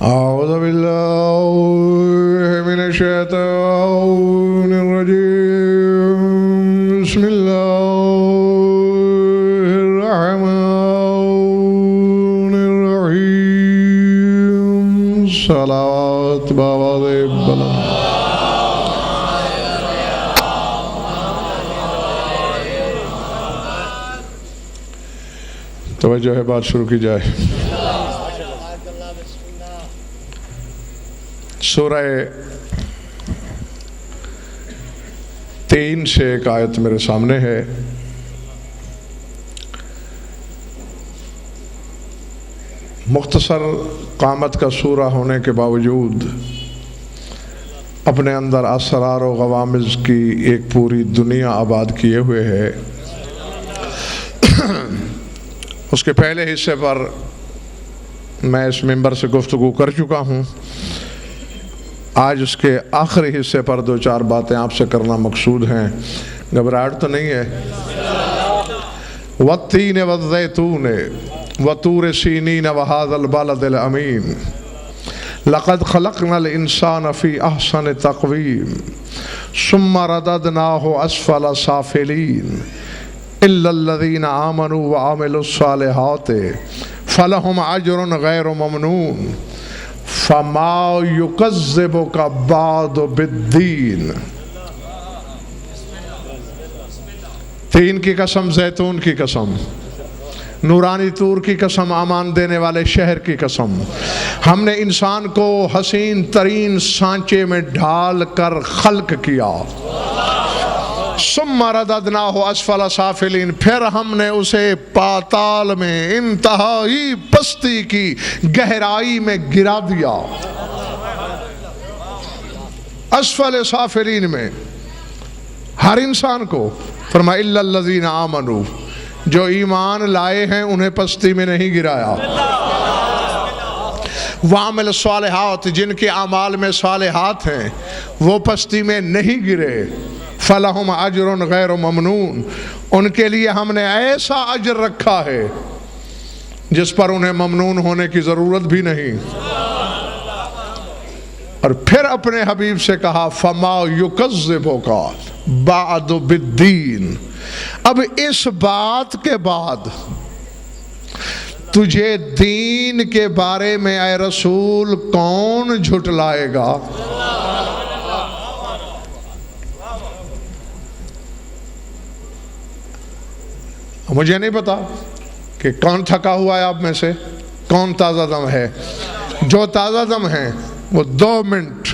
أعوذ بالله من الشيطان الرجيم. بسم الله الرحمن الرحيم. صلوات بابا دے بلند. توجہ ہے، بات شروع کی جائے. سورہ 3 سے ایک آیت میرے سامنے ہے. مختصر قامت کا سورہ ہونے کے باوجود اپنے اندر اسرار و غوامض کی ایک پوری دنیا آباد کیے ہوئے ہے. اس کے پہلے حصے پر میں اس منبر سے گفتگو کر چکا ہوں. آج اس کے آخری حصے پر 2-4 باتیں آپ سے کرنا مقصود ہیں. گھبراہٹ تو نہیں ہے؟ والتین والزیتون وطور سینین وہذا البلد الامین لقد خلقنا الانسان فی احسن تقویم ثم رددناہ اسفل سافلین الا الذین آمنوا وعملوا الصالحات فلہم اجر غیر ممنون فما یکذبک بعد بالدین. 3 کی قسم، زیتون کی قسم، نورانی طور کی قسم، امان دینے والے شہر کی قسم. ہم نے انسان کو حسین ترین سانچے میں ڈھال کر خلق کیا. ثم رددناہ اسفل سافلین، پھر ہم نے اسے پاتال میں انتہائی پستی کی گہرائی میں گرا دیا. اسفل سافلین میں ہر انسان کو. فرمایا الا الذین آمنوا، جو ایمان لائے ہیں انہیں پستی میں نہیں گرایا. وعمل الصالحات، جن کے اعمال میں صالحات ہیں وہ پستی میں نہیں گرے. فلہم اجر غیر ممنون، ان کے لیے ہم نے ایسا اجر رکھا ہے جس پر انہیں ممنون ہونے کی ضرورت بھی نہیں. اور پھر اپنے حبیب سے کہا فما یکذبک بعد بالدین، اب اس بات کے بعد تجھے دین کے بارے میں اے رسول کون جھٹلائے گا؟ مجھے نہیں پتا کہ کون تھکا ہوا ہے آپ میں سے، کون تازہ دم ہے. جو تازہ دم ہیں وہ 2 منٹ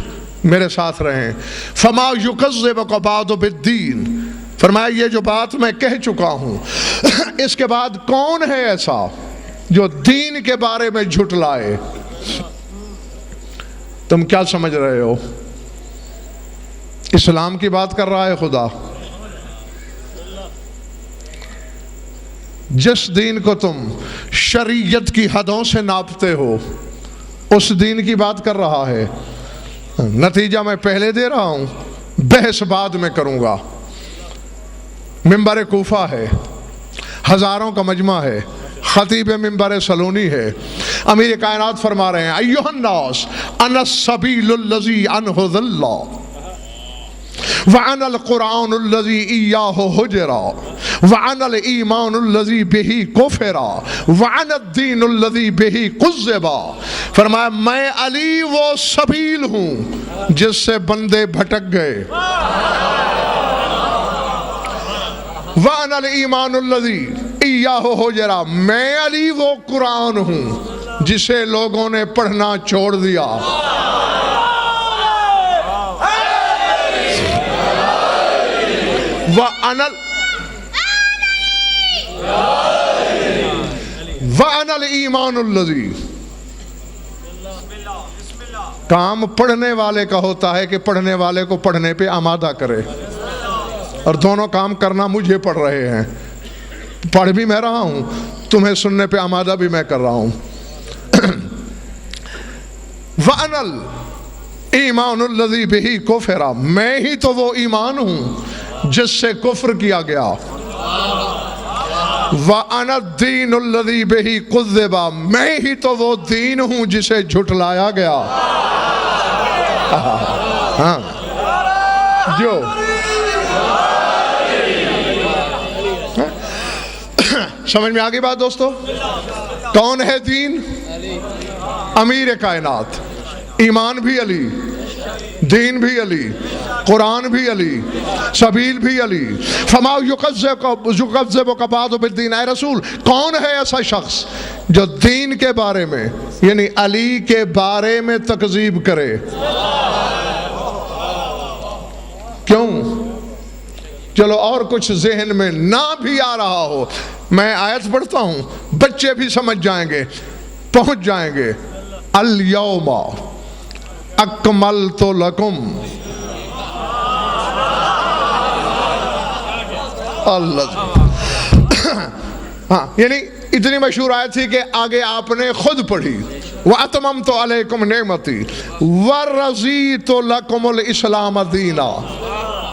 میرے ساتھ رہیں. فما یکذبک بعد بالدین، فرمایا یہ جو بات میں کہہ چکا ہوں اس کے بعد کون ہے ایسا جو دین کے بارے میں جھٹلائے؟ تم کیا سمجھ رہے ہو؟ اسلام کی بات کر رہا ہے خدا. جس دین کو تم شریعت کی حدوں سے ناپتے ہو اس دین کی بات کر رہا ہے. نتیجہ میں پہلے دے رہا ہوں، بحث بعد میں کروں گا. منبر کوفہ ہے، ہزاروں کا مجمع ہے، خطیب منبر سلونی ہے. امیر کائنات فرما رہے ہیں ایھا الناس انا السبیل الذی عنہ ضل وعن القرآن الذی ایاہ حجرا وعن الایمان الذی بہ کفرا وعن الدین الذی بہ قذبا. فرمایا میں علی وہ سبیل ہوں جس سے بندے بھٹک گئے. وعن الایمان الذی ایاہ حجرا، میں علی وہ قرآن ہوں جسے لوگوں نے پڑھنا چھوڑ دیا. وَأَنَا الْإِيمَانُ الَّذِي، کام پڑھنے والے کا ہوتا ہے کہ پڑھنے والے کو پڑھنے پہ آمادہ کرے، اور دونوں کام کرنا مجھے پڑھ رہے ہیں. پڑھ بھی میں رہا ہوں، تمہیں سننے پہ آمادہ بھی میں کر رہا ہوں. وَأَنَا الْإِيمَانُ الَّذِي بِهِ كُفِرَ، میں ہی تو وہ ایمان ہوں جس سے کفر کیا گیا. وَأَنَا الدِّينُ الَّذِي بِهِ كُذِّبَ، میں ہی تو وہ دین ہوں جسے جھٹلایا گیا۔ ہاں جو سمجھ میں آگئی بات دوستو؟ کون ہے دین؟ امیر کائنات، ایمان بھی علی، دین بھی علی، قرآن بھی علی، سبیل بھی علی۔ فما یکذبک بعد بالدین، اے رسول کون ہے ایسا شخص جو دین کے بارے میں یعنی علی کے بارے میں تکذیب کرے؟ کیوں؟ چلو اور کچھ ذہن میں نہ بھی آ رہا ہو، میں آیت پڑھتا ہوں، بچے بھی سمجھ جائیں گے، پہنچ جائیں گے۔ الیوم اکملت لکم، اللہ، ہاں یعنی اتنی مشہور آیت تھی کہ آگے آپ نے خود پڑھی، وَأَتْمَمْتُ عَلَيْكُمْ نِعْمَتِي وَرَضِيتُ لَكُمُ الْإِسْلَامَ دِينًا۔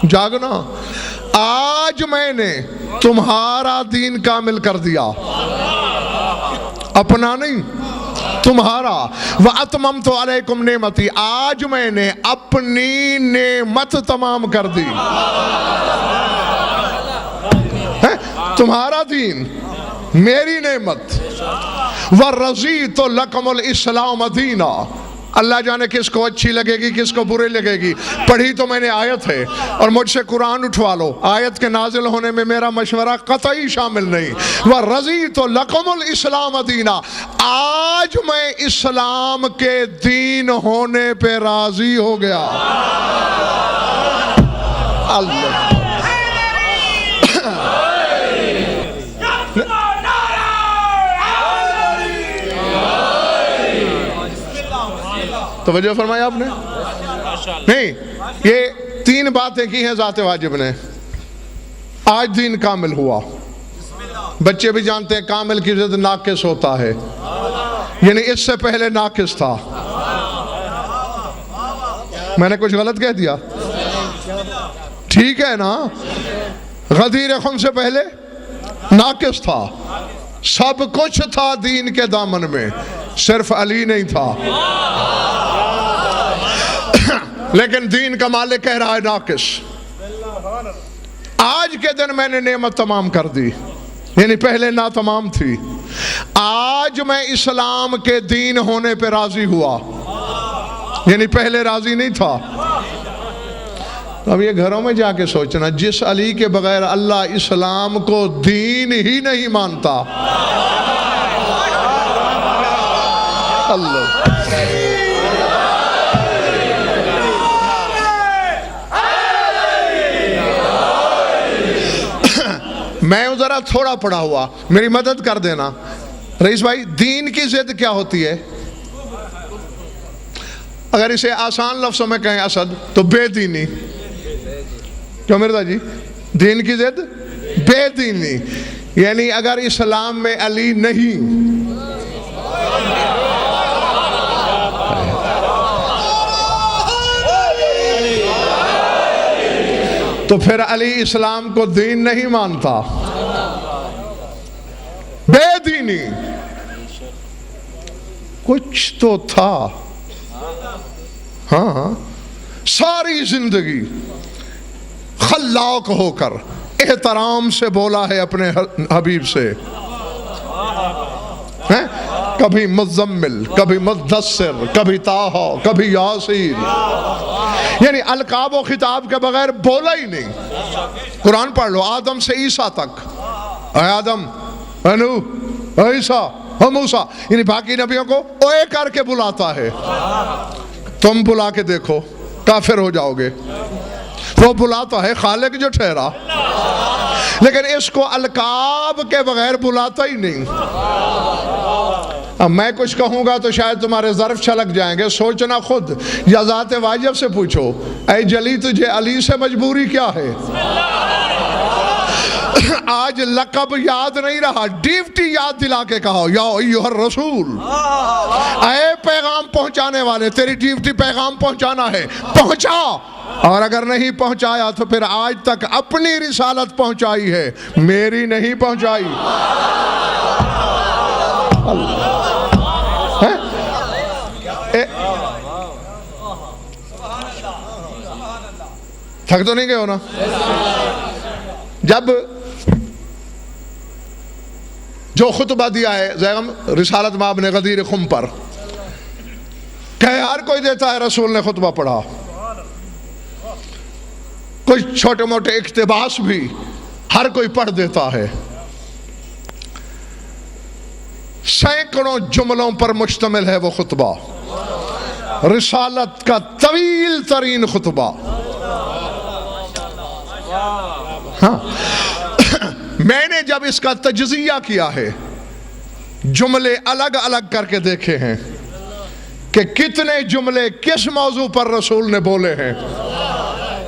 جاگنا، آج میں نے تمہارا دین کامل کر دیا، اپنا نہیں، تمہارا۔ وَأَتْمَمْتُ عَلَيْكُمْ نِعْمَتِي، آج میں نے اپنی نعمت تمام کر دی۔ تمہارا دین، میری نعمت۔ وَرَضِيتُ لَكُمُ الْإِسْلَامَ دِينًا، اللہ جانے کس کو اچھی لگے گی کس کو برے لگے گی، پڑھی تو میں نے آیت ہے، اور مجھ سے قرآن اٹھوا لو، آیت کے نازل ہونے میں میرا مشورہ قطعی شامل نہیں۔ وَرَضِيتُ لَكُمُ الْإِسْلَامَ دِينًا، آج میں اسلام کے دین ہونے پہ راضی ہو گیا۔ اللہ، توجہ فرمایا آپ نے؟ نہیں، یہ تین باتیں کی ہیں ذات واجب نے۔ آج دین کامل ہوا، بچے بھی جانتے ہیں کامل کی ضد ناقص ہوتا ہے، یعنی اس سے پہلے ناقص تھا۔ میں نے کچھ غلط کہہ دیا؟ ٹھیک ہے نا؟ غدیر خم سے پہلے ناقص تھا، سب کچھ تھا دین کے دامن میں، صرف علی نہیں تھا، لیکن دین کا مالک کہہ رہا ہے ناقص۔ آج کے دن میں نے نعمت تمام کر دی، یعنی پہلے نا تمام تھی، آج میں اسلام کے دین ہونے پہ راضی ہوا، یعنی پہلے راضی نہیں تھا۔ اب یہ گھروں میں جا کے سوچنا، جس علی کے بغیر اللہ اسلام کو دین ہی نہیں مانتا، اللہ، میں ذرا تھوڑا پڑھا ہوا، میری مدد کر دینا رئیس بھائی۔ دین کی ضد کیا ہوتی ہے؟ اگر اسے آسان لفظوں میں کہیں اسد تو بے دینی۔ کیوں مرزا جی؟ دین کی ضد بے دینی، یعنی اگر اسلام میں علی نہیں تو پھر علی اسلام کو دین نہیں مانتا، بے دینی۔ کچھ تو تھا، ہاں، ساری زندگی خلاق ہو کر احترام سے بولا ہے اپنے حبیب سے، کبھی مزمل، کبھی مدثر، کبھی طٰہٰ، کبھی یاسین، یعنی القاب و خطاب کے بغیر بولا ہی نہیں۔ قرآن پڑھ لو، آدم سے عیسیٰ تک، اے آدم، اے نوح، اے عیسیٰ، اے موسیٰ، یعنی باقی نبیوں کو اوے کر کے بلاتا ہے۔ تم بلا کے دیکھو، کافر ہو جاؤ گے۔ وہ بلاتا ہے خالق جو ٹھہرا، لیکن اس کو القاب کے بغیر بلاتا ہی نہیں۔ اب میں کچھ کہوں گا تو شاید تمہارے ظرف چھلک جائیں گے، سوچنا خود، یا ذات واجب سے پوچھو، اے جلی تجھے علی سے مجبوری کیا ہے؟ آج لقب یاد نہیں رہا، ڈیوٹی یاد دلا کے کہو، یا ایھا الرسول، اے پیغام پہنچانے والے، تیری ڈیوٹی پیغام پہنچانا ہے، پہنچا۔ اور اگر نہیں پہنچایا تو پھر آج تک اپنی رسالت پہنچائی ہے، میری نہیں پہنچائی۔ تھک تو نہیں گئے ہو نا؟ جب جو خطبہ دیا ہے زیغم رسالت مآب نے غدیر خم پر، کہ ہر کوئی دیتا ہے، رسول نے خطبہ پڑھا، کچھ چھوٹے موٹے اقتباس بھی ہر کوئی پڑھ دیتا ہے، سینکڑوں جملوں پر مشتمل ہے وہ خطبہ، رسالت کا طویل ترین خطبہ۔ ہاں میں نے جب اس کا تجزیہ کیا ہے، جملے الگ الگ کر کے دیکھے ہیں کہ کتنے جملے کس موضوع پر رسول نے بولے ہیں۔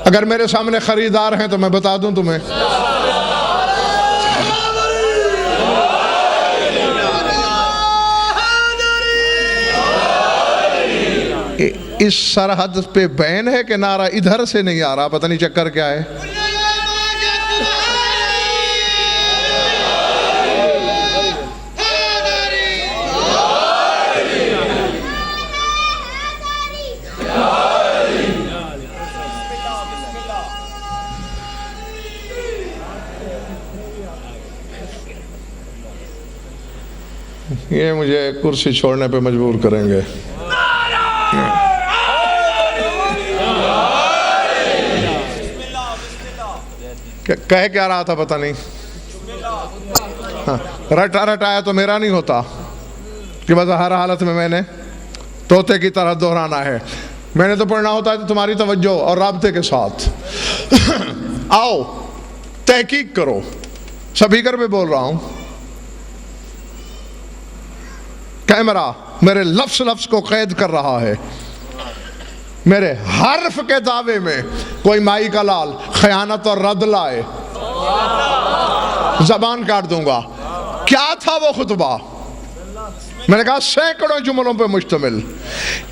اگر میرے سامنے خریدار ہیں تو میں بتا دوں تمہیں، اس سرحد پہ بین ہے کہ نعرہ ادھر سے نہیں آ رہا، پتہ نہیں چکر کیا ہے۔ یہ مجھے کرسی چھوڑنے پہ مجبور کریں گے۔ کہہ کیا رہا تھا پتہ نہیں، رٹا رٹایا تو میرا نہیں ہوتا کہ بس ہر حالت میں نے طوطے کی طرح دہرانا ہے، میں نے تو پڑھنا ہوتا ہے تو تمہاری توجہ اور رابطے کے ساتھ۔ آؤ تحقیق کرو، سپیکر پہ بول رہا ہوں، کیمرہ میرے لفظ لفظ کو قید کر رہا ہے، میرے حرف کے دعوے میں کوئی مائی کا لال خیانت اور رد لائے زبان کاٹ دوں گا۔ کیا تھا وہ خطبہ؟ میں نے کہا سینکڑوں جملوں پہ مشتمل،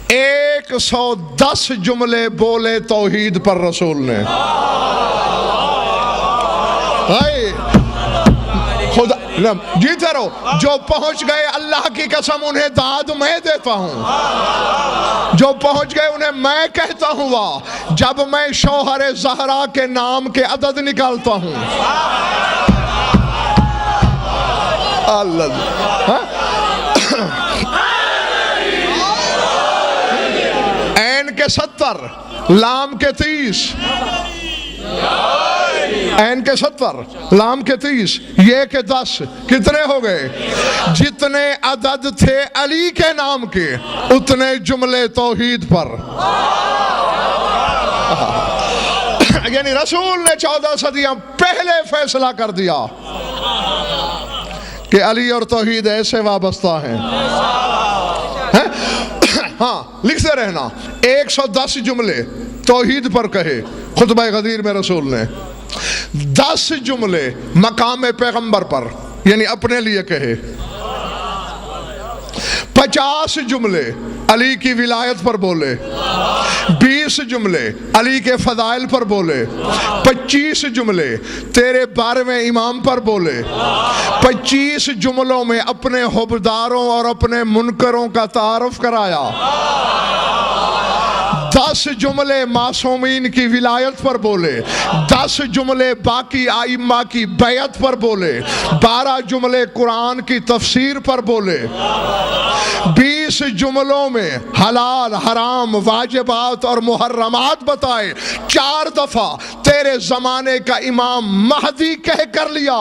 110 جملے بولے توحید پر رسول نے۔ خدا جیتے رہو، جو پہنچ گئے اللہ کی قسم انہیں داد میں دیتا ہوں، جو پہنچ گئے انہیں میں کہتا ہوں واہ، جب میں شوہر زہرا کے نام کے عدد نکالتا ہوں۔ اللہ عین کے 70 لام کے 30، عین کے 70 لام کے 30 یہ کہ 10 کتنے ہو گئے؟ جتنے عدد تھے علی کے نام کے اتنے جملے توحید پر۔ یعنی رسول نے 14 صدیاں پہلے فیصلہ کر دیا کہ علی اور توحید ایسے وابستہ ہیں۔ ہاں لکھتے رہنا، 110 جملے توحید پر کہے خطبہ غدیر میں رسول نے، 10 جملے مقام پیغمبر پر یعنی اپنے لیے کہے، 50 جملے علی کی ولایت پر بولے، 20 جملے علی کے فضائل پر بولے، 25 جملے تیرے 12ویں امام پر بولے، 25 جملوں میں اپنے حبداروں اور اپنے منکروں کا تعارف کرایا، 10 جملے معصومین کی ولایت پر بولے، 10 جملے باقی ائمہ کی بیعت پر بولے، 12 جملے قرآن کی تفسیر پر بولے، 20 جملوں میں حلال حرام واجبات اور محرمات بتائے، 4 دفعہ تیرے زمانے کا امام مہدی کہہ کر لیا،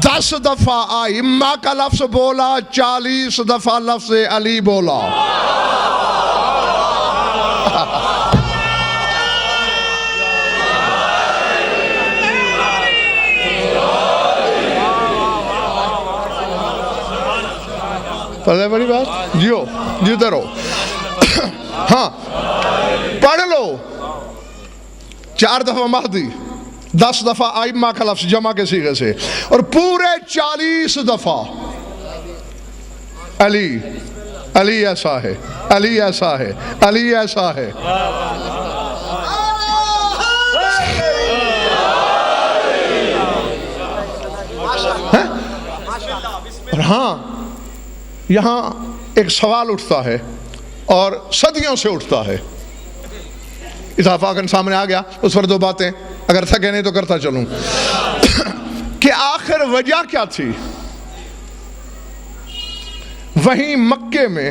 10 دفعہ ائمہ کا لفظ بولا، 40 دفعہ لفظ علی بولا۔ پڑھ بڑی بات جیو جیتے رہو۔ ہاں پڑھ لو، 4 دفعہ مہدی، 10 دفعہ ائمہ کا لفظ جمع کے صیغے سے، اور پورے 40 دفعہ علی، علی ایسا ہے، علی ایسا ہے، علی ایسا ہے۔ اور ہاں یہاں ایک سوال اٹھتا ہے اور صدیوں سے اٹھتا ہے، اتفاقاً سامنے آ گیا، اس پر دو باتیں اگر تھکے نہیں تو کرتا چلوں کہ آخر وجہ کیا تھی؟ وہیں مکے میں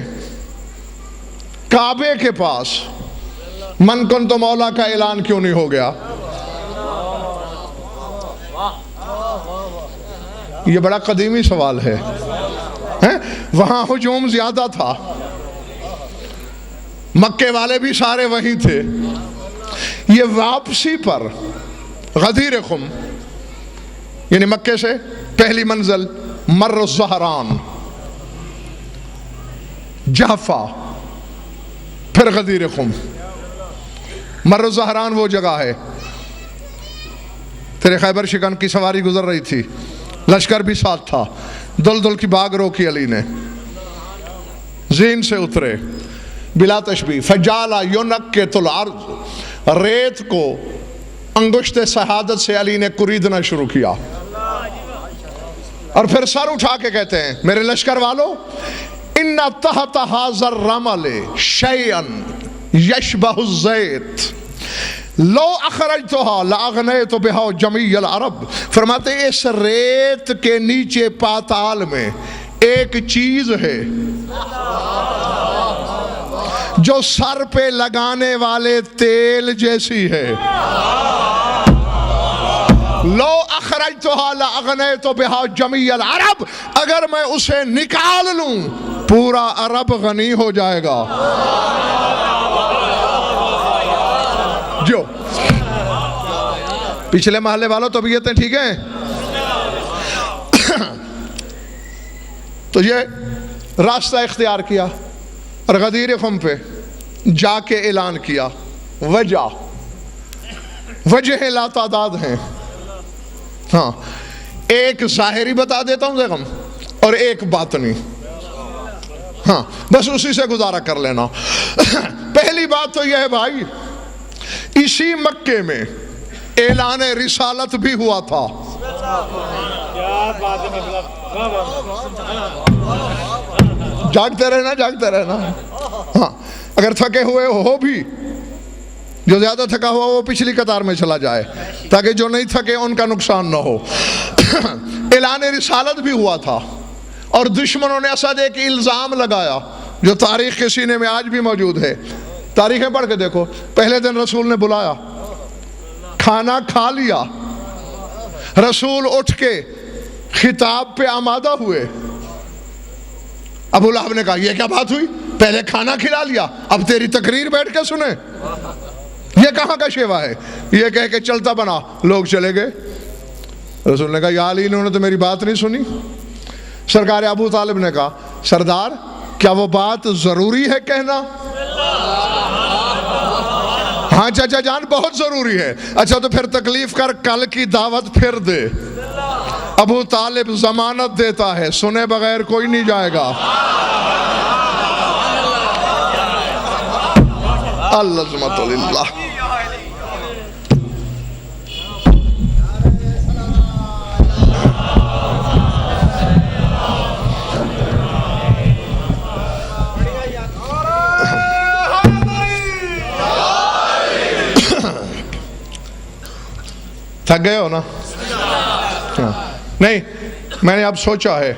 کعبے کے پاس من کنت مولا کا اعلان کیوں نہیں ہو گیا؟ یہ بڑا قدیمی سوال ہے، وہاں ہجوم زیادہ تھا، مکے والے بھی سارے وہیں تھے، یہ واپسی پر غدیر خم یعنی مکے سے پہلی منزل مر الزہران، جعفہ، پھر غدیر خم۔ مر الزہران وہ جگہ ہے، تیرے خیبر شکن کی سواری گزر رہی تھی، لشکر بھی ساتھ تھا، دل کی باغ روکی علی نے، زین سے اترے بلا تشبیہ، فجالا یونکت الارض، ریت کو انگشت شہادت سے علی نے کریدنا شروع کیا، اور پھر سر اٹھا کے کہتے ہیں میرے لشکر والو، ان تحت ھذا الرمل شیئا یشبہ الزیت لو اخرجتها لاغنیت بہا جمیع العرب۔ فرماتے اس ریت کے نیچے پاتال میں ایک چیز ہے جو سر پہ لگانے والے تیل جیسی ہے، لو اخرجتها لاغنیت بہا جمیع العرب، اگر میں اسے نکال لوں پورا عرب غنی ہو جائے گا۔ جو پچھلے محلے والوں طبیعتیں ٹھیک ہیں؟ تو یہ راستہ اختیار کیا اور غدیر خم پہ جا کے اعلان کیا، وجہ لا تعداد ہیں، ہاں ایک ظاہری بتا دیتا ہوں دیکھم اور ایک باطنی، ہاں بس اسی سے گزارا کر لینا۔ پہلی بات تو یہ ہے بھائی، اسی مکے میں اعلان رسالت بھی ہوا تھا، جاگتے رہنا، ہاں اگر تھکے ہوئے ہو بھی، جو زیادہ تھکا ہوا وہ پچھلی قطار میں چلا جائے تاکہ جو نہیں تھکے ان کا نقصان نہ ہو۔ اعلان رسالت بھی ہوا تھا اور دشمنوں نے اسد ایک الزام لگایا جو تاریخ کے سینے میں آج بھی موجود ہے، تاریخیں پڑھ کے دیکھو، پہلے دن رسول نے بلایا، کھانا کھا لیا، رسول اٹھ کے خطاب پہ آمادہ ہوئے، ابو لہب نے کہا یہ کیا بات ہوئی، پہلے کھانا کھلا لیا اب تیری تقریر بیٹھ کے سنیں، یہ کہاں کا شیوا ہے، یہ کہہ کے چلتا بنا، لوگ چلے گئے۔ رسول نے کہا یا علی انہوں نے تو میری بات نہیں سنی۔ سرکار ابو طالب نے کہا سردار کیا وہ بات ضروری ہے کہنا؟ ہاں چچا جان بہت ضروری ہے۔ اچھا تو پھر تکلیف کر، کل کی دعوت پھر دے۔ ابو طالب ضمانت دیتا ہے سنے بغیر کوئی نہیں جائے گا۔ العظمت للہ۔ تھک گئے ہو نا؟ نہیں، میں نے اب سوچا ہے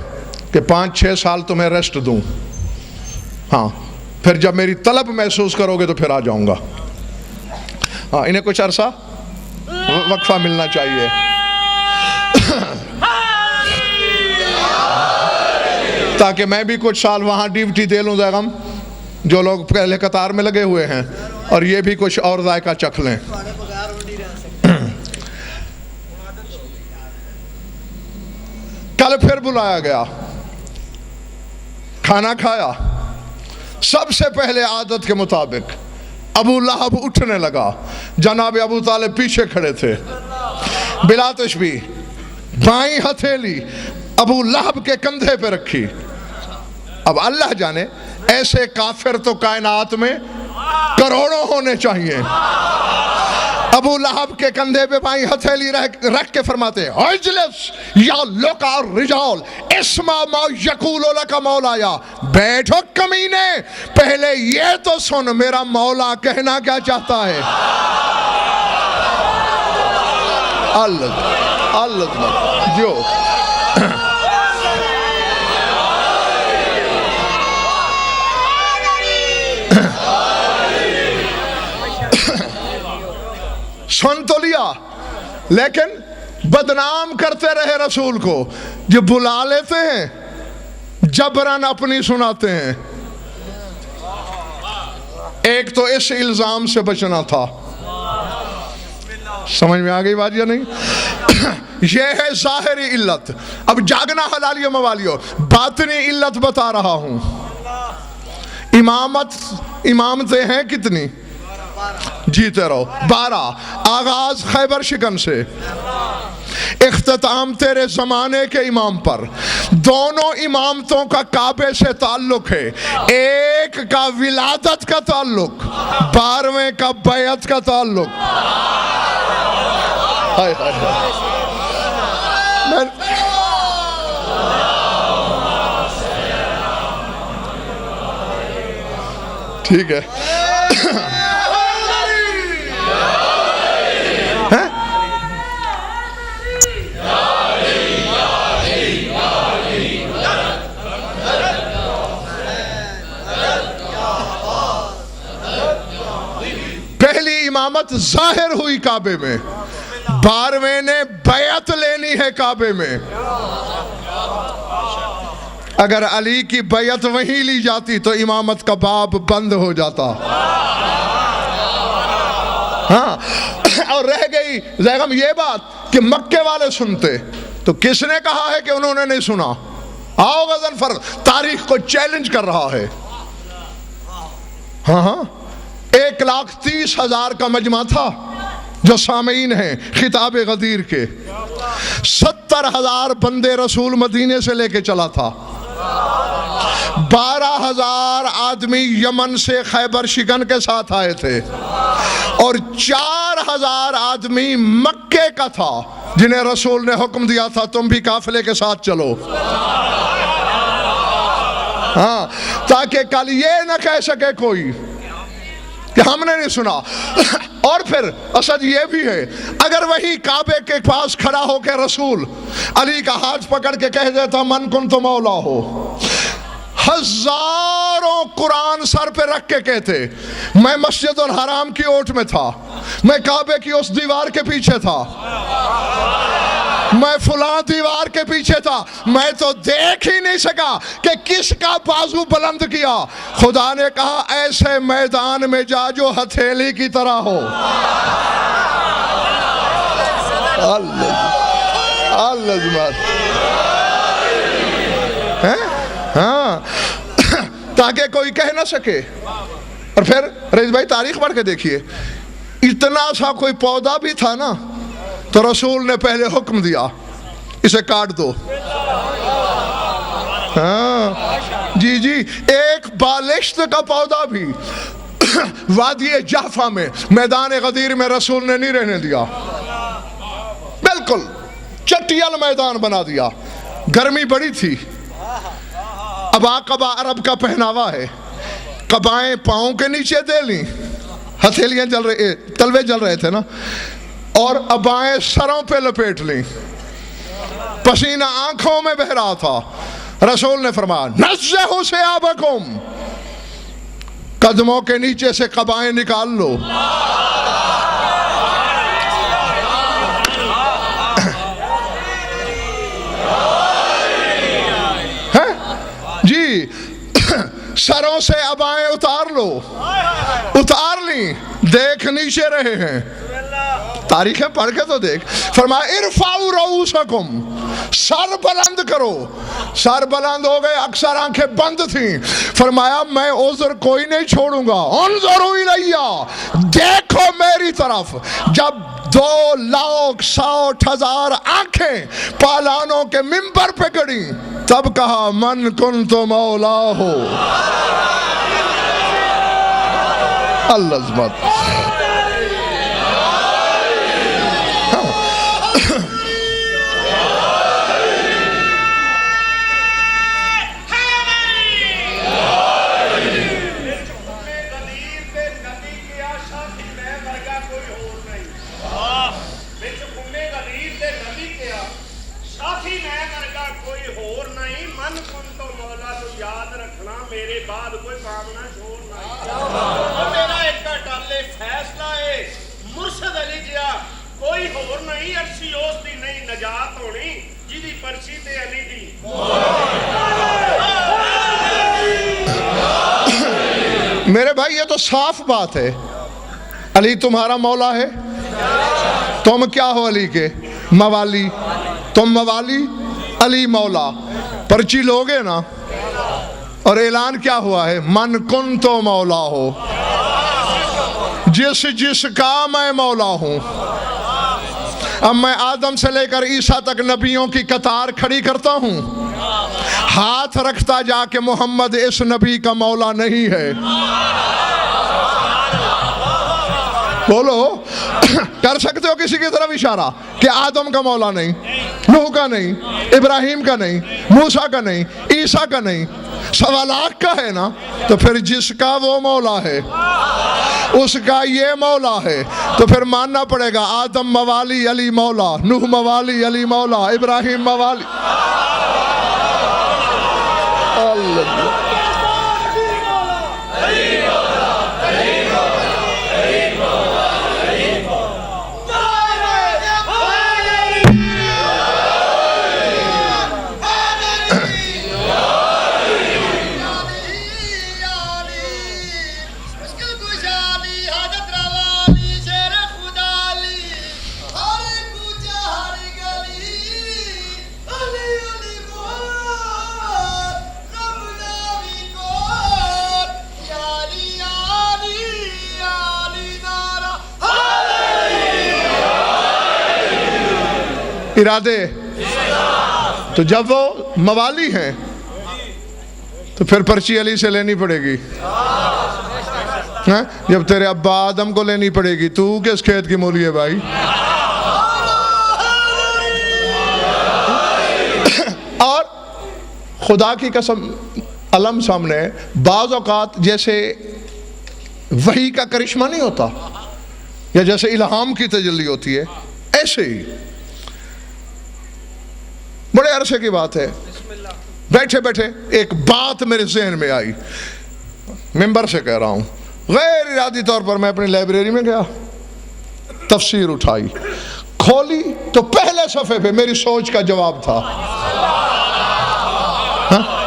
کہ 5-6 سال تمہیں ریسٹ دوں، ہاں پھر جب میری طلب محسوس کرو گے تو پھر آ جاؤں گا۔ ہاں انہیں کچھ عرصہ وقفہ ملنا چاہیے۔ تاکہ میں بھی کچھ سال وہاں ڈیوٹی دے لوں زیغم، جو لوگ پہلے قطار میں لگے ہوئے ہیں، اور یہ بھی کچھ اور ذائقہ چکھ لیں۔ کل پھر بلایا گیا، کھانا کھایا، سب سے پہلے عادت کے مطابق ابو لہب اٹھنے لگا، جناب ابو طالب پیچھے کھڑے تھے، بلا تشبیہ بائیں ہتھیلی ابو لہب کے کندھے پہ رکھی۔ اب اللہ جانے ایسے کافر تو کائنات میں کروڑوں ہونے چاہیے، ابو لہب کے کندھے پہ بائیں ہتھیلی رکھ کے فرماتے ہیں اجلس یا لوکا رجال اسمع ما یقول لک مولایا، بیٹھو کمینے، پہلے یہ تو سن میرا مولا کہنا کیا چاہتا ہے۔ اللہ جو سن تو لیا لیکن بدنام کرتے رہے رسول کو، جو بلا لیتے ہیں جبراً اپنی سناتے ہیں۔ ایک تو اس الزام سے بچنا تھا، سمجھ میں آ گئی بات یا نہیں؟ یہ ہے ظاہری علت۔ اب جاگنا حلالیو موالیو، باطنی علت بتا رہا ہوں۔ امامتیں ہیں کتنی؟ جیتے رہو 12۔ آغاز خیبر شکن سے، اختتام تیرے زمانے کے امام پر۔ دونوں امامتوں کا کعبے سے تعلق ہے، ایک کا ولادت کا تعلق، 12ویں کا بیعت کا تعلق۔ ٹھیک ہے، پہلی امامت ظاہر ہوئی کعبے میں، 12ویں نے بیعت لینی ہے کعبے میں۔ اگر علی کی بیعت وہیں لی جاتی تو امامت کا باب بند ہو جاتا۔ ہاں، اور رہ گئی زیغم یہ بات کہ مکے والے سنتے، تو کس نے کہا ہے کہ انہوں نے نہیں سنا؟ آؤ غزن فرق تاریخ کو چیلنج کر رہا ہے۔ ہاں 1,30,000 کا مجمع تھا جو سامعین ہیں خطاب غدیر کے، 70,000 بندے رسول مدینے سے لے کے چلا تھا، 12,000 آدمی یمن سے خیبر شکن کے ساتھ آئے تھے، اور 4,000 آدمی مکے کا تھا جنہیں رسول نے حکم دیا تھا تم بھی قافلے کے ساتھ چلو، ہاں، تاکہ کل یہ نہ کہہ سکے کوئی کہ ہم نے نہیں سنا۔ اور پھر اسد یہ بھی ہے، اگر وہی کعبے کے پاس کھڑا ہو کے رسول علی کا ہاتھ پکڑ کے کہہ دیتا من کنت مولا ہو، ہزاروں قرآن سر پہ رکھ کے کہتے میں مسجد الحرام کی اوٹ میں تھا، میں کعبے کی اس دیوار کے پیچھے تھا، میں فلاں دیوار کے پیچھے تھا، میں تو دیکھ ہی نہیں سکا کہ کس کا بازو بلند کیا۔ خدا نے کہا ایسے میدان میں جا جو ہتھیلی کی طرح ہو۔ ہاں، تاکہ کوئی کہہ نہ سکے۔ اور پھر رئیس بھائی تاریخ پڑھ کے دیکھیے، اتنا سا کوئی پودا بھی تھا نا تو رسول نے پہلے حکم دیا اسے کاٹ دو۔ ہاں جی، ایک بالشت کا پودا بھی وادی جعفہ میں میدان غدیر میں رسول نے نہیں رہنے دیا، بالکل چٹیل میدان بنا دیا۔ گرمی بڑی تھی، اب عقبہ عرب کا پہناوا ہے، قبائیں پاؤں کے نیچے دے لیں، ہتھیلیاں جل رہے، تلوے جل رہے تھے نا، اور ابائیں سروں پہ لپیٹ لیں، پسینہ آنکھوں میں بہ رہا تھا۔ رسول نے فرمایا نزہوا ثیابکم، قدموں کے نیچے سے قبائیں نکال لو۔ جی، سروں سے ابائیں اتار لو، اتار لیں، دیکھ نیچے رہے ہیں۔ تاریخیں پڑھ کے تو دیکھ، فرمایا ارفعوا رؤوسکم، سر بلند کرو۔ سر بلند ہو گئے، اکثر آنکھیں بند تھیں، فرمایا میں عذر کوئی نہیں چھوڑوں گا، انظروا الیہ، دیکھو میری طرف۔ جب 2,60,000 آنکھیں پالانوں کے منبر پہ گڑی، تب کہا من کنت مولا ہو۔ اللہ عظمت، نہیں من کن تو مولا تو یاد رکھنا میرے بعد کوئی کامنا شور نہیں میرا ایک ڈالے فیصلہ ہے مرشد علی جیا کوئی ہور نہیں عرشی اس دی نہیں نجات ہونی جی دی پرچی تے علی دی میرے بھائی یہ تو صاف بات ہے علی تمہارا مولا ہے تم کیا ہو علی کے موالی تم موالی علی مولا پرچی لوگے نا اور اعلان کیا ہوا ہے من کن تو مولا ہو جس کا میں مولا ہوں اب میں آدم سے لے کر عیسیٰ تک نبیوں کی قطار کھڑی کرتا ہوں ہاتھ رکھتا جا کے محمد اس نبی کا مولا نہیں ہے بولو کر سکتے ہو کسی کی طرف اشارہ کہ آدم کا مولا نہیں نوح کا نہیں ابراہیم کا نہیں موسیٰ کا نہیں عیسیٰ کا نہیں سوا لاکھ کا ہے نا تو پھر جس کا وہ مولا ہے اس کا یہ مولا ہے تو پھر ماننا پڑے گا آدم موالی علی مولا نوح موالی علی مولا ابراہیم موالی اللہ ارادے تو جب وہ موالی ہیں تو پھر پرچی علی سے لینی پڑے گی جب تیرے ابا آدم کو لینی پڑے گی تو کس کھیت کی مولی ہے بھائی اور خدا کی قسم علم سامنے بعض اوقات جیسے وحی کا کرشمہ نہیں ہوتا یا جیسے الہام کی تجلی ہوتی ہے ایسے ہی بڑے عرصے کی بات ہے بیٹھے بیٹھے ایک بات میرے ذہن میں آئی ممبر سے کہہ رہا ہوں غیر ارادی طور پر میں اپنی لائبریری میں گیا تفسیر اٹھائی کھولی تو پہلے صفحے پہ میری سوچ کا جواب تھا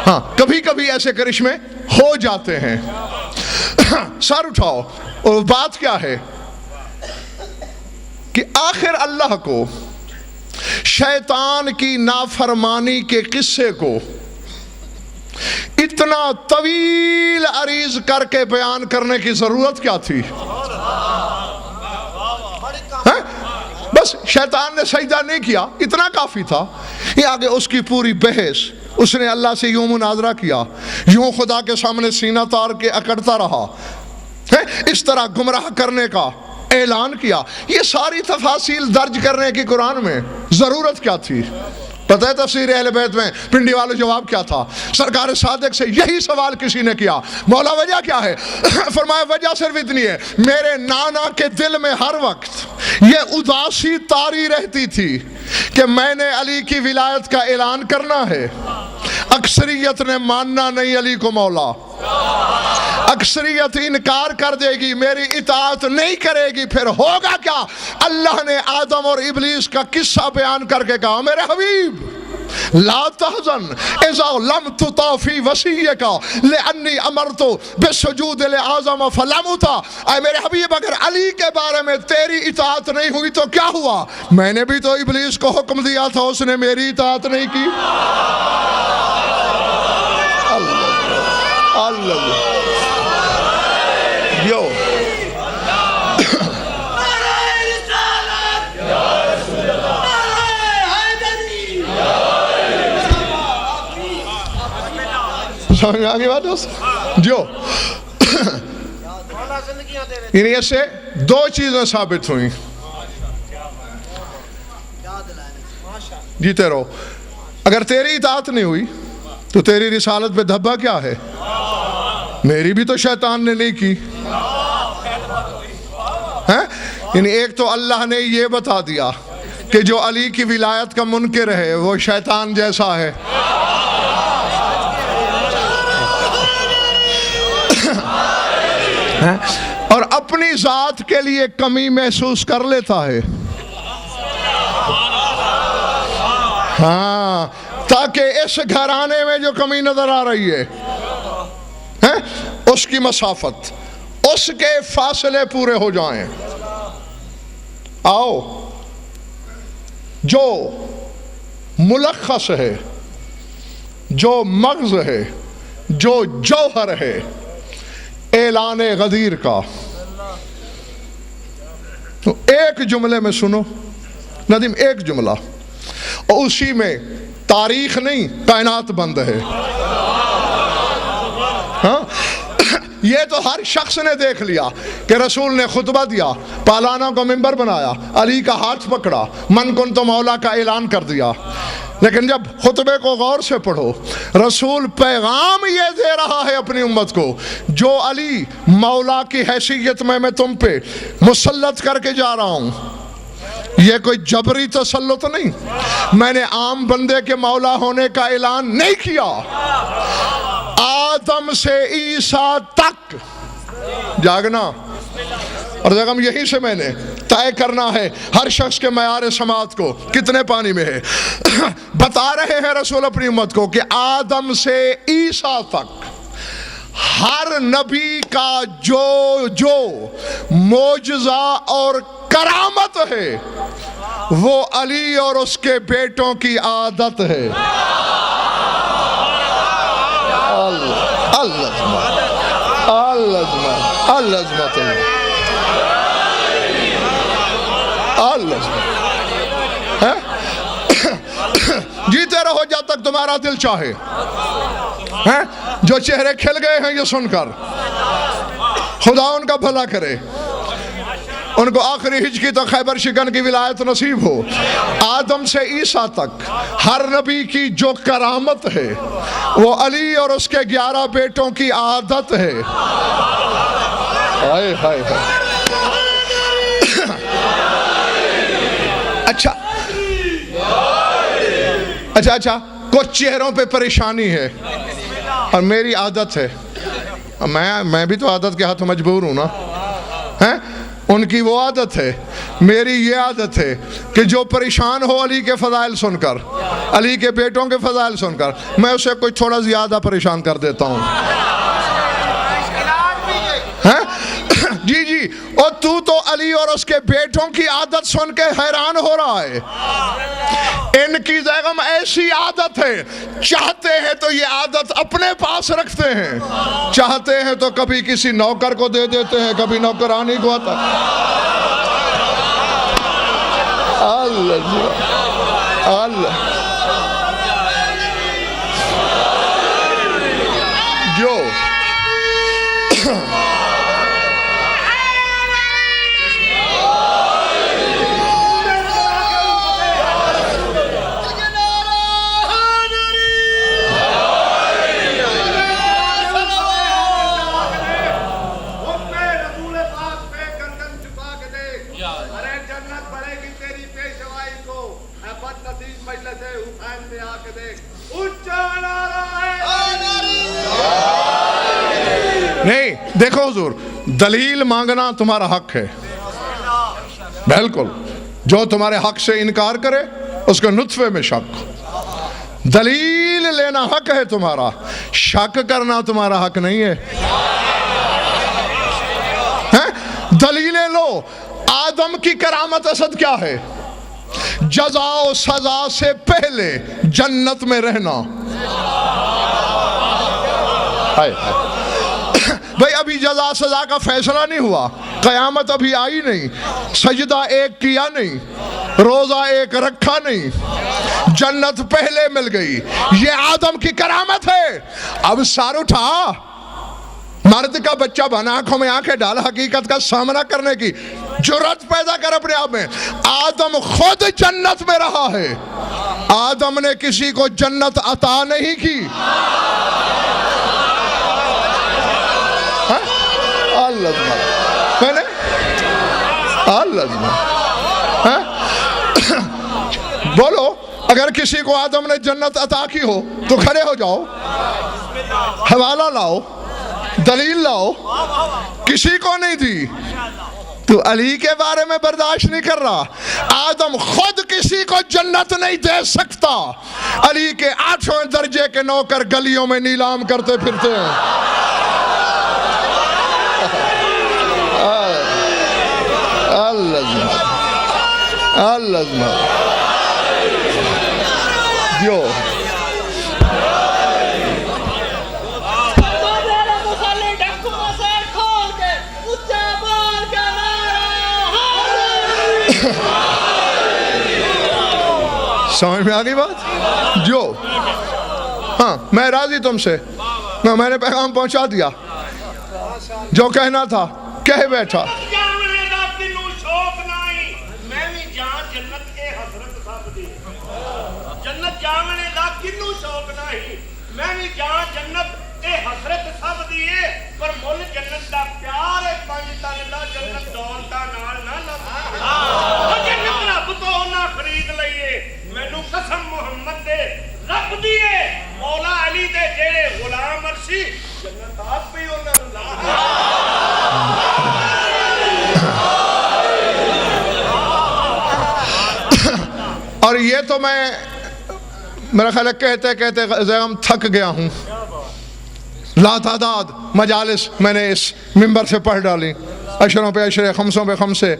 ہاں کبھی کبھی ایسے کرشمے ہو جاتے ہیں سر اٹھاؤ اور بات کیا ہے کہ آخر اللہ کو شیطان کی نافرمانی کے قصے کو اتنا طویل عریض کر کے بیان کرنے کی ضرورت کیا تھی بس شیطان نے سجدہ نہیں کیا اتنا کافی تھا یہ آگے اس کی پوری بحث اس نے اللہ سے یوں مناظرہ کیا یوں خدا کے سامنے سینہ تار کے اکڑتا رہا اس طرح گمراہ کرنے کا اعلان کیا یہ ساری تفاصیل درج کرنے کی قرآن میں ضرورت کیا تھی پتہ ہے تفسیر اہل بیت میں پنڈی والوں جواب کیا تھا سرکار صادق سے یہی سوال کسی نے کیا مولا وجہ کیا ہے فرمایا وجہ صرف اتنی ہے میرے نانا کے دل میں ہر وقت یہ اداسی طاری رہتی تھی کہ میں نے علی کی ولایت کا اعلان کرنا ہے اکثریت نے ماننا نہیں علی کو مولا اکثریت انکار کر دے گی میری اطاعت نہیں کرے گی پھر ہوگا کیا اللہ نے آدم اور ابلیس کا قصہ بیان کر کے کہا میرے حبیب لا تحزن اذا لم تطع فی وصیک لانی امرت بالسجود لآدم فلم اطع اے میرے حبیب اگر علی کے بارے میں تیری اطاعت نہیں ہوئی تو کیا ہوا میں نے بھی تو ابلیس کو حکم دیا تھا اس نے میری اطاعت نہیں کی اللہ یو سمجھ میں آگے بات دوست جو یعنی اس سے دو چیزیں ثابت ہوئیں جیتے رہو اگر تیری اطاعت نہیں ہوئی تو تیری رسالت پہ دھبا کیا ہے میری بھی تو شیطان نے نہیں کی یعنی ایک تو اللہ نے یہ بتا دیا کہ جو علی کی ولایت کا منکر ہے وہ شیطان جیسا ہے اور اپنی ذات کے لیے کمی محسوس کر لیتا ہے، ہاں، تاکہ اس گھرانے میں جو کمی نظر آ رہی ہے اس کی مسافت، اس کے فاصلے پورے ہو جائیں۔ آؤ، جو ملخص ہے، جو مغز ہے، جو جوہر ہے اعلان غدیر کا، تو ایک جملے میں سنو ندیم، ایک جملہ، اور اسی میں تاریخ نہیں کائنات بند ہے۔ ہاں، یہ تو ہر شخص نے دیکھ لیا کہ رسول نے خطبہ دیا، پالانہ کو ممبر بنایا، علی کا ہاتھ پکڑا، من کن تو مولا کا اعلان کر دیا، لیکن جب خطبے کو غور سے پڑھو، رسول پیغام یہ دے رہا ہے اپنی امت کو، جو علی مولا کی حیثیت میں تم پہ مسلط کر کے جا رہا ہوں، یہ کوئی جبری تسلط نہیں، میں نے عام بندے کے مولا ہونے کا اعلان نہیں کیا، آدم سے عیسیٰ تک جاگنا، اور جگم یہیں سے میں نے طے کرنا ہے ہر شخص کے معیار سماعت کو کتنے پانی میں ہے۔ بتا رہے ہیں رسول اپنی امت کو کہ آدم سے عیسیٰ تک ہر نبی کا جو معجزہ اور کرامت ہے وہ علی اور اس کے بیٹوں کی عادت ہے۔ جیتے رہو جب تک تمہارا دل چاہے۔ جو چہرے کھل گئے ہیں یہ سن کر، خدا ان کا بھلا کرے، ان کو آخری ہج کی تو خیبر شکن کی ولایت نصیب ہو۔ آدم سے عیسیٰ تک ہر نبی کی جو کرامت ہے وہ علی اور اس کے 11 بیٹوں کی عادت ہے۔ ہائے ہائے ہائے۔ اچھا کچھ چہروں پہ پریشانی ہے اور میری عادت ہے، میں بھی تو عادت کے ہاتھ مجبور ہوں نا، ان کی وہ عادت ہے، میری یہ عادت ہے کہ جو پریشان ہو علی کے فضائل سن کر، علی کے بیٹوں کے فضائل سن کر، میں اسے کوئی تھوڑا زیادہ پریشان کر دیتا ہوں۔ جی اور تو علی اور اس کے بیٹوں کی عادت سن کے حیران ہو رہا ہے۔ ان کی بیگم ایسی عادت ہے، چاہتے ہیں تو یہ عادت اپنے پاس رکھتے ہیں، چاہتے ہیں تو کبھی کسی نوکر کو دے دیتے ہیں، کبھی نوکرانی کو آتا ہے۔ اللہ جو نہیں، دیکھو حضور، دلیل مانگنا تمہارا حق ہے، بالکل، جو تمہارے حق سے انکار کرے اس کو نطفے میں شک، دلیل لینا حق ہے تمہارا، شک کرنا تمہارا حق نہیں ہے۔ دلیلیں لو۔ آدم کی کرامت اصل کیا ہے؟ جزا و سزا سے پہلے جنت میں رہنا۔ بھئی ابھی جزا سزا کا فیصلہ نہیں ہوا، قیامت ابھی آئی نہیں، سجدہ ایک کیا نہیں، روزہ ایک رکھا نہیں، جنت پہلے مل گئی، یہ آدم کی کرامت ہے۔ اب سار اٹھا، مرد کا بچہ بنا، آنکھوں میں آنکھیں ڈال، حقیقت کا سامنا کرنے کی جرات پیدا کر اپنے آپ میں۔ آدم خود جنت میں رہا ہے، آدم نے کسی کو جنت عطا نہیں کی۔ بولو، اگر کسی کو آدم نے جنت عطا کی ہو تو کھڑے ہو جاؤ، حوالہ لاؤ، دلیل لاؤ. کسی کو نہیں دی. تو علی کے بارے میں برداشت نہیں کر رہا. آدم خود کسی کو جنت نہیں دے سکتا. علی کے 8ویں درجے کے نوکر گلیوں میں نیلام کرتے پھرتے ہیں. اللہ جو سمجھ میں آ گئی بات؟ جو ہاں میں راضی تم سے. میں نے پیغام پہنچا دیا. جو کہنا تھا کہہ بیٹھا. جنت جاونے دا کنوں شوق نہیں. میں بھی جان جنت اے حسرت سب دی ہے پر مول جنت دا پیار ہے. 5 تن دا جنت دولتاں نال نہ او جنت رب تو نہ خرید لئیے. مینوں قسم محمد دے رب دی ہے مولا علی دے جڑے غلام عرشی جنت آپ بھی انہاں نوں اور یہ تو میں میرا خیال ہے کہتے کہتے ہم تھک گیا ہوں. لاتعداد مجالس میں نے اس منبر سے پڑھ ڈالی, عشروں پہ عشرے, خمسوں پہ خمسے,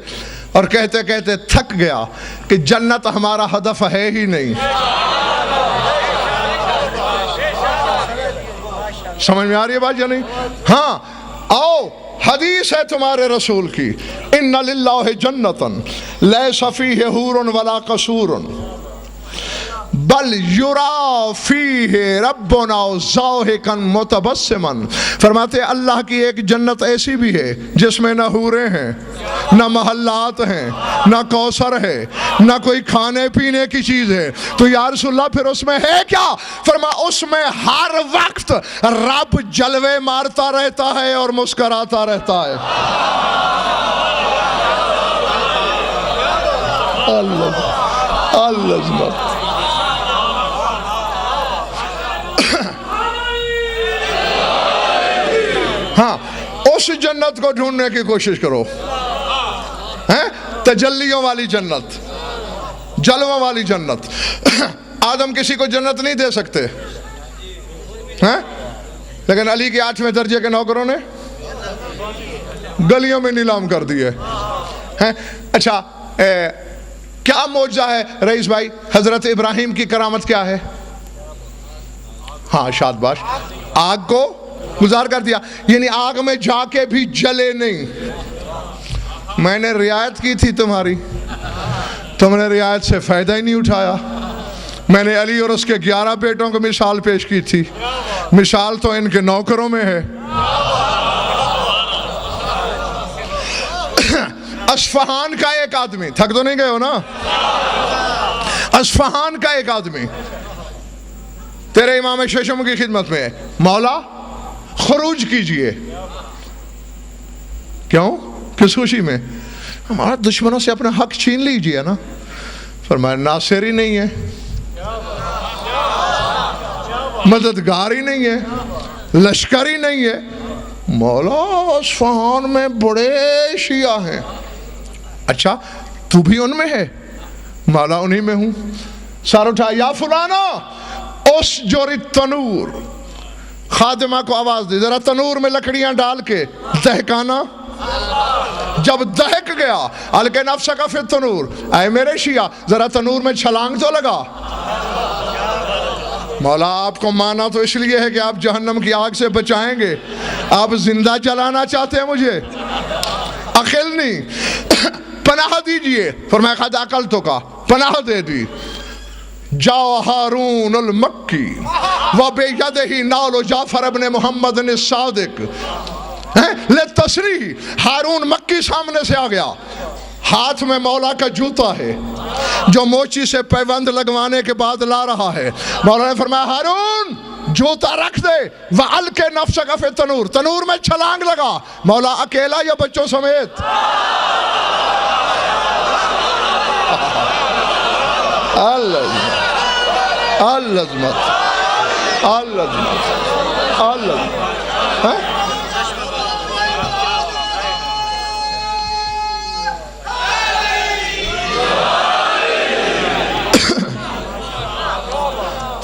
اور کہتے کہتے تھک گیا کہ جنت ہمارا ہدف ہے ہی نہیں. سمجھ میں آ رہی ہے بات یا نہیں؟ ہاں آؤ حدیث ہے تمہارے رسول کی, ان للہ جنتن لیس فیہ حور ولا قصور بل یرا فیہ ربنا ضاحکا متبسما. فرماتے اللہ کی ایک جنت ایسی بھی ہے جس میں نہ حوریں ہیں, نہ محلات ہیں, نہ کوثر ہے, نہ کوئی کھانے پینے کی چیز ہے. تو یا رسول اللہ پھر اس میں ہے کیا؟ فرما اس میں ہر وقت رب جلوے مارتا رہتا ہے اور مسکراتا رہتا ہے. اللہ ہاں اس جنت کو ڈھونڈنے کی کوشش کرو. تجلیوں والی جنت, جلووں والی جنت. آدم کسی کو جنت نہیں دے سکتے, لیکن علی کے 8ویں درجے کے نوکروں نے گلیوں میں نیلام کر دیے. اچھا کیا معجزہ ہے رئیس بھائی؟ حضرت ابراہیم کی کرامت کیا ہے؟ ہاں شادباش, آگ کو گزار کر دیا, یعنی آگ میں جا کے بھی جلے نہیں. میں نے رعایت کی تھی تمہاری, تم نے رعایت سے فائدہ ہی نہیں اٹھایا. میں نے علی اور اس کے 11 بیٹوں کو مثال پیش کی تھی, مثال تو ان کے نوکروں میں ہے. اصفہان کا ایک آدمی, تھک تو نہیں گئے ہو نا؟ اصفہان کا ایک آدمی تیرے امام ششم کی خدمت میں ہے, مولا خروج کیجئے. کیوں؟ کس خوشی میں؟ ہمارا دشمنوں سے اپنا حق چھین لیجئے نا. فرمایا ناصر ہی نہیں ہے, مددگار ہی نہیں ہے, لشکر ہی نہیں ہے. مولا اصفہان میں بڑے شیعہ ہیں. اچھا تو بھی ان میں ہے؟ مولا انہی میں ہوں. سار اٹھا, یا فلانا اس جوری تنور. خادمہ کو آواز دی, ذرا تنور میں لکڑیاں ڈال کے دہکانا. جب دہک گیا, الکے نفسہ کا پھر تنور, اے میرے شیعہ ذرا تنور میں چھلانگ تو لگا. مولا آپ کو مانا تو اس لیے ہے کہ آپ جہنم کی آگ سے بچائیں گے, آپ زندہ جلانا چاہتے ہیں مجھے. عقل نہیں, پناہ دیجئے. فرمایا خد عقل تو کا پناہ دے دی. جاء ہارون المکی وبیدہ نال جعفر ابن محمد الصادق للتصریح. ہارون مکی سامنے سے آ گیا, ہاتھ میں مولا کا جوتا ہے جو موچی سے پیوند لگوانے کے بعد لا رہا ہے. مولا نے فرمایا ہارون جوتا رکھ دے, وَأَلْقِ نَفْسَكَ فِي التَّنُورِ. تنور میں چھلانگ لگا. مولا اکیلا یا بچوں سمیت؟ اللہ اللہ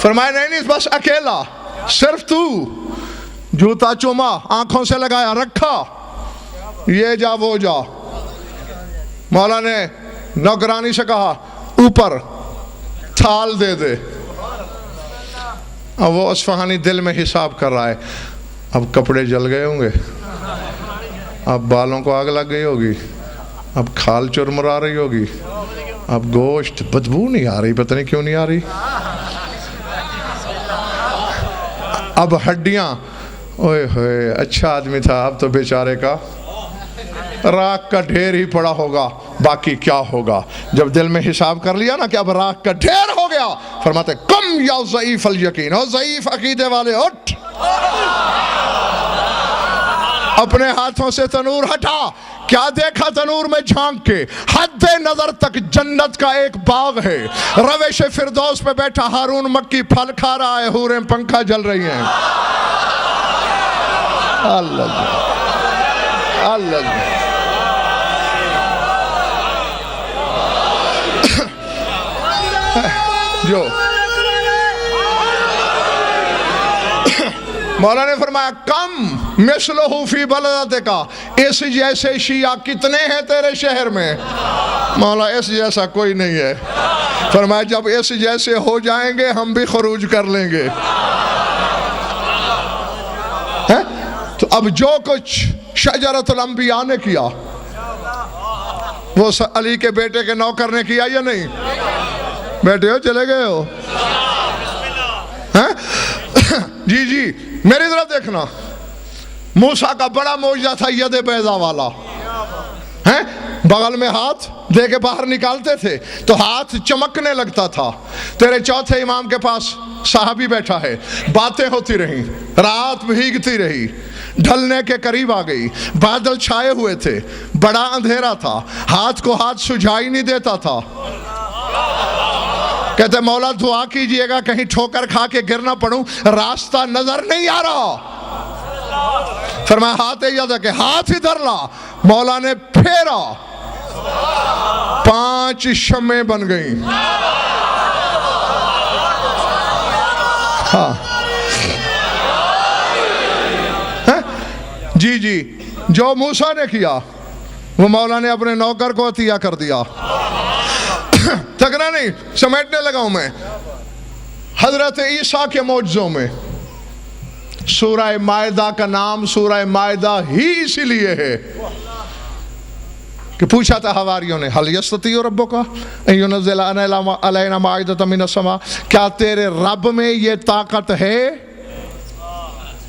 فرمایا نہیں نہیں بس اکیلا، صرف تو. جوتا چوما، آنکھوں سے لگایا، رکھا، یہ جا وہ جا. مولا نے نوکرانی سے کہا اوپر تھال دے دے. اب وہ اصفہانی دل میں حساب کر رہا ہے، اب کپڑے جل گئے ہوں گے، اب بالوں کو آگ لگ گئی ہوگی، اب کھال چرمرا رہی ہوگی، اب گوشت بدبو نہیں آ رہی، پتہ نہیں کیوں نہیں آ رہی، اب ہڈیاں، اوئے ہوئے اچھا آدمی تھا، اب تو بیچارے کا راکھ کا ڈھیر ہی پڑا ہوگا، باقی کیا ہوگا. جب دل میں حساب کر لیا نا کہ اب راکھ کا ڈھیر ہو گیا، فرماتے کم یا ضعیف الیقین، او ضعیف عقیدے والے اٹھ، اپنے ہاتھوں سے تنور ہٹا. کیا دیکھا تنور میں جھانک کے؟ حد نظر تک جنت کا ایک باغ ہے، روش فردوس پہ بیٹھا ہارون مکی پھل کھا رہا ہے، حوریں پنکھا جل رہی ہیں. اللہ اللہ جو مولا نے فرمایا کم مثلہ فی بلدتک، اس جیسے شیعہ کتنے ہیں تیرے شہر میں؟ مولا اس جیسا کوئی نہیں ہے. فرمایا جب اس جیسے ہو جائیں گے ہم بھی خروج کر لیں گے. تو اب جو کچھ شجرۃ الانبیاء نے کیا وہ علی کے بیٹے کے نوکر نے کیا یا نہیں؟ بیٹے ہو چلے گئے ہو؟ جی جی میری طرف دیکھنا. موسیٰ کا بڑا معجزہ تھا ید بیضا والا، بغل میں ہاتھ دے کے باہر نکالتے تھے تو ہاتھ چمکنے لگتا تھا. تیرے چوتھے امام کے پاس صحابی بیٹھا ہے، باتیں ہوتی رہیں، رات بھیگتی رہی، ڈھلنے کے قریب آ گئی، بادل چھائے ہوئے تھے، بڑا اندھیرا تھا، ہاتھ کو ہاتھ سجھائی نہیں دیتا تھا. کہتے مولا دعا کیجئے گا کہیں ٹھوکر کھا کے گر نہ پڑوں، راستہ نظر نہیں آ رہا. فرمایا ہاتھ یاد ہے کہ ہاتھ ادھر لا. مولا نے پھیرا، 5 شمعیں بن گئیں. ہاں جی جی جو موسیٰ نے کیا وہ مولا نے اپنے نوکر کو عطیہ کر دیا. تھکنا نہیں، سمیٹنے لگا ہوں میں. حضرت عیسیٰ کے معجزوں میں سورہ مائدہ کا نام سورہ مائدہ ہی اسی لیے ہے کہ پوچھا تھا حواریوں نے حل یستطیع ربک ان ینزل علینا مائدۃ من السماء، کیا تیرے رب میں یہ طاقت ہے؟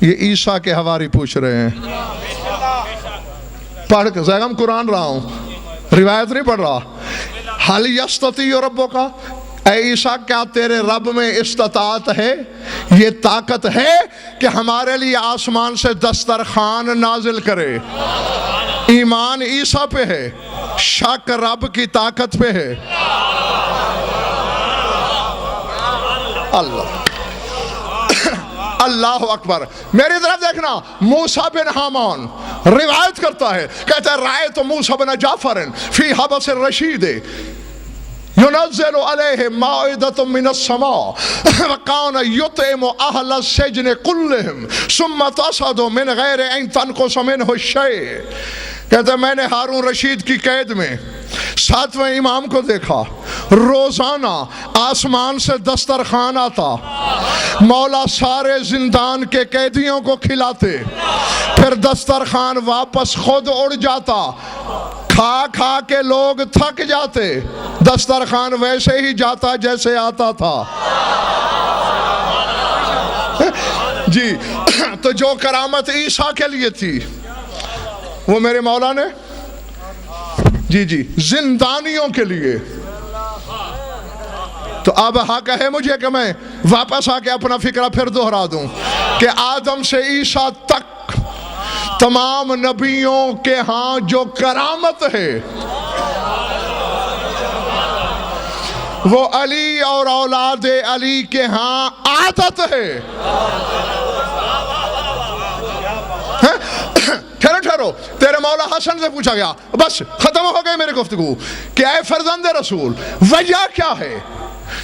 یہ عیسیٰ کے حواری پوچھ رہے ہیں. پڑھ کے زیغم قرآن رہا ہوں، روایت نہیں پڑھ رہا. حل یستطیع ربک، اے عیسیٰ کیا تیرے رب میں استطاعت ہے، یہ طاقت ہے کہ ہمارے لیے آسمان سے دسترخوان نازل کرے؟ ایمان عیسیٰ پہ ہے، شک رب کی طاقت پہ ہے. اللہ اللہ اکبر. میری طرف دیکھنا. موسیٰ بن حامان روایت کرتا ہے، کہتا ہے رأیت موسیٰ بن جعفر فی حبس الرشید ينزل عليه مائدة من السماء وكان يطعم أهل السجن كلهم ثم تصعد من غير أن تنقص منه شيء. کہتے ہیں میں نے ہارون رشید کی قید میں 7ویں امام کو دیکھا، روزانہ آسمان سے دسترخوان آتا، مولا سارے زندان کے قیدیوں کو کھلاتے، پھر دسترخوان واپس خود اڑ جاتا، کھا کھا کے لوگ تھک جاتے، دسترخوان ویسے ہی جاتا جیسے آتا تھا. جی تو جو کرامت عیسیٰ کے لیے تھی وہ میرے مولا نے جی جی زندانیوں کے لیے. تو اب حق ہے مجھے کہ میں واپس آ کے اپنا فکرہ پھر دہرا دوں کہ آدم سے عیسیٰ تک تمام نبیوں کے ہاں جو کرامت ہے وہ علی اور اولاد علی کے ہاں عادت ہے. ٹھہرو تیرے مولا حسن سے پوچھا گیا، بس ختم ہو گئے میری گفتگو، کہ اے فرزند رسول وجہ کیا ہے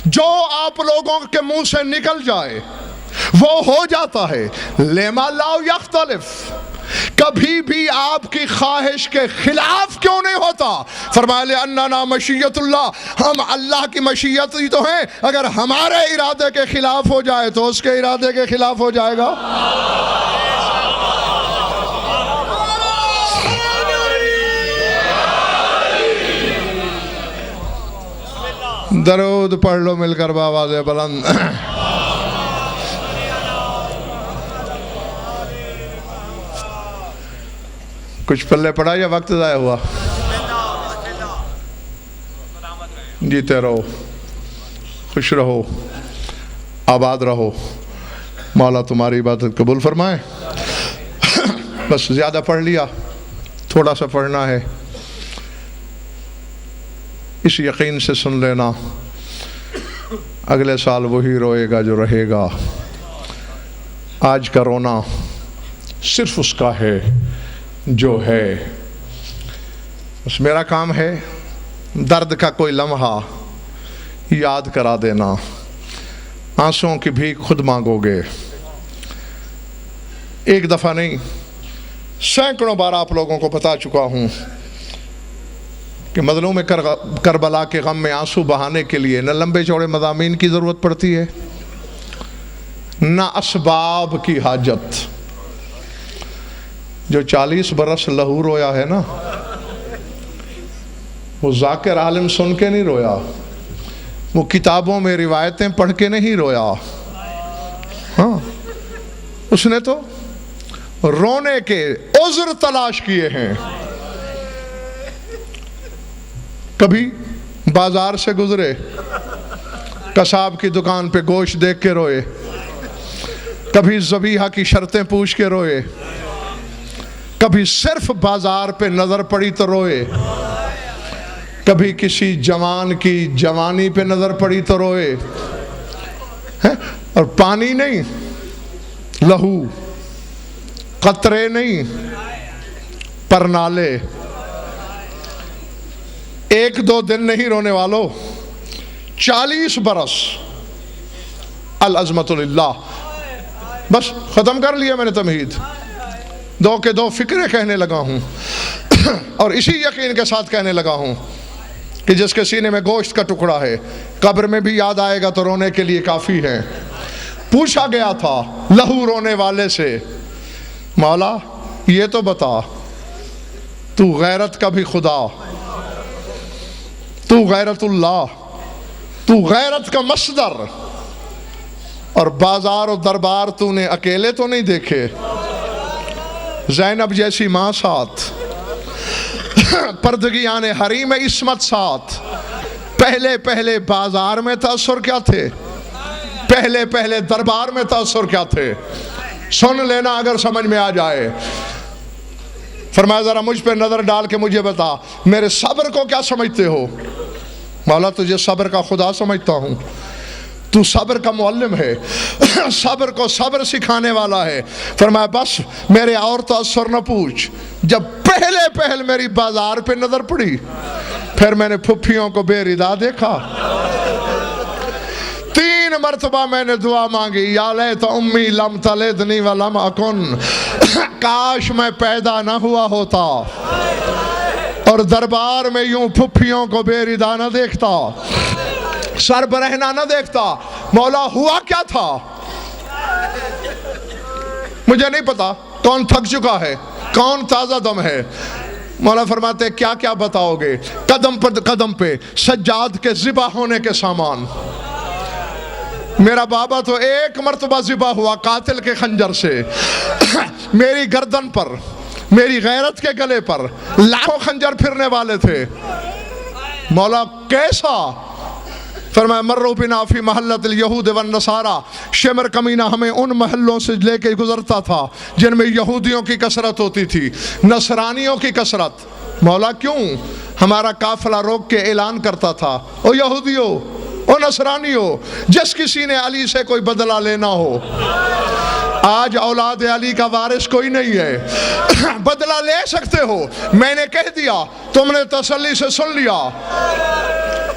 جو آپ لوگوں کے منہ سے نکل جائے وہ ہو جاتا ہے. لما لا یختلف، کبھی بھی آپ کی خواہش کے خلاف کیوں نہیں ہوتا؟ فرمایا لأننا مشیت اللہ، ہم اللہ کی مشیت ہی تو ہیں. اگر ہمارے ارادے کے خلاف ہو جائے تو اس کے ارادے کے خلاف ہو جائے گا. درود پڑھ لو مل کر بآواز بلند. کچھ پلے پڑا یا وقت ضائع ہوا؟ جیتے رہو، خوش رہو، آباد رہو. مولا تمہاری عبادت قبول فرمائے. بس زیادہ پڑھ لیا، تھوڑا سا پڑھنا ہے. اس یقین سے سن لینا اگلے سال وہی روئے گا جو رہے گا. آج کا رونا صرف اس کا ہے جو ہے. بس میرا کام ہے درد کا کوئی لمحہ یاد کرا دینا. آنسوؤں کی بھیک خود مانگو گے. ایک دفعہ نہیں، سینکڑوں بار آپ لوگوں کو بتا چکا ہوں کہ مظلوم کربلا کے غم میں آنسو بہانے کے لیے نہ لمبے چوڑے مضامین کی ضرورت پڑتی ہے، نہ اسباب کی حاجت. جو 40 برس لہو رویا ہے نا، وہ ذاکر عالم سن کے نہیں رویا، وہ کتابوں میں روایتیں پڑھ کے نہیں رویا. ہاں، اس نے تو رونے کے عذر تلاش کیے ہیں. کبھی بازار سے گزرے، قصاب کی دکان پہ گوشت دیکھ کے روئے. کبھی ذبیحہ کی شرطیں پوچھ کے روئے. کبھی صرف بازار پہ نظر پڑی تو روئے. کبھی کسی جوان کی جوانی پہ نظر پڑی تو روئے. اور پانی نہیں، لہو، قطرے نہیں، پرنالے. ایک دو دن نہیں رونے والوں، 40 برس. العظمت للہ. بس ختم کر لیا میں نے تمہید. دو کے دو فکریں کہنے لگا ہوں اور اسی یقین کے ساتھ کہنے لگا ہوں کہ جس کے سینے میں گوشت کا ٹکڑا ہے قبر میں بھی یاد آئے گا تو رونے کے لیے کافی ہے. پوچھا گیا تھا لہو رونے والے سے، مولا یہ تو بتا، تو غیرت کا بھی خدا، تو غیرت اللہ، تو غیرت کا مصدر، اور بازار و دربار تو نے اکیلے تو نہیں دیکھے؟ زینب جیسی ماں ساتھ، پردگیان حریم عصمت ساتھ. پہلے پہلے بازار میں تاثر کیا تھے، پہلے پہلے دربار میں تاثر کیا تھے؟ سن لینا اگر سمجھ میں آ جائے. فرمایا ذرا مجھ پہ نظر ڈال کے مجھے بتا میرے صبر کو کیا سمجھتے ہو؟ مولا تجھے صبر کا خدا سمجھتا ہوں، تو صبر کا معلم ہے، صبر کو صبر سکھانے والا ہے. فرمایا بس میرے اور تاثر نہ پوچھ. جب پہلے پہل میری بازار پہ نظر پڑی، پھر میں نے پھپھیوں کو بے ردا دیکھا. 3 مرتبہ میں نے دعا مانگی، یا لیت امی لم تلدنی ولم اکن، کاش میں پیدا نہ ہوا ہوتا اور دربار میں یوں پھپھیوں کو بے ردا نہ دیکھتا، سر برہنہ نہ دیکھتا. مولا ہوا کیا تھا مجھے نہیں پتا. کون تھک چکا ہے، کون تازہ دم ہے؟ مولا فرماتے کیا کیا بتاؤ گے؟ قدم پر قدم پہ سجاد کے ذبح ہونے کے سامان. میرا بابا تو 1 مرتبہ ذبح ہوا قاتل کے خنجر سے. میری گردن پر، میری غیرت کے گلے پر لاکھوں خنجر پھرنے والے تھے. مولا کیسا؟ فرمایا مروا بنا فی محلۃ الیہود والنصارى، شمر کمینہ ہمیں ان محلوں سے لے کے گزرتا تھا جن میں یہودیوں کی کثرت ہوتی تھی، نصرانیوں کی کثرت. مولا کیوں؟ ہمارا قافلہ روک کے اعلان کرتا تھا، او یہودیوں، او نصرانیوں، جس کسی نے علی سے کوئی بدلہ لینا ہو، آج اولاد علی کا وارث کوئی نہیں ہے، بدلہ لے سکتے ہو. میں نے کہہ دیا، تم نے تسلی سے سن لیا.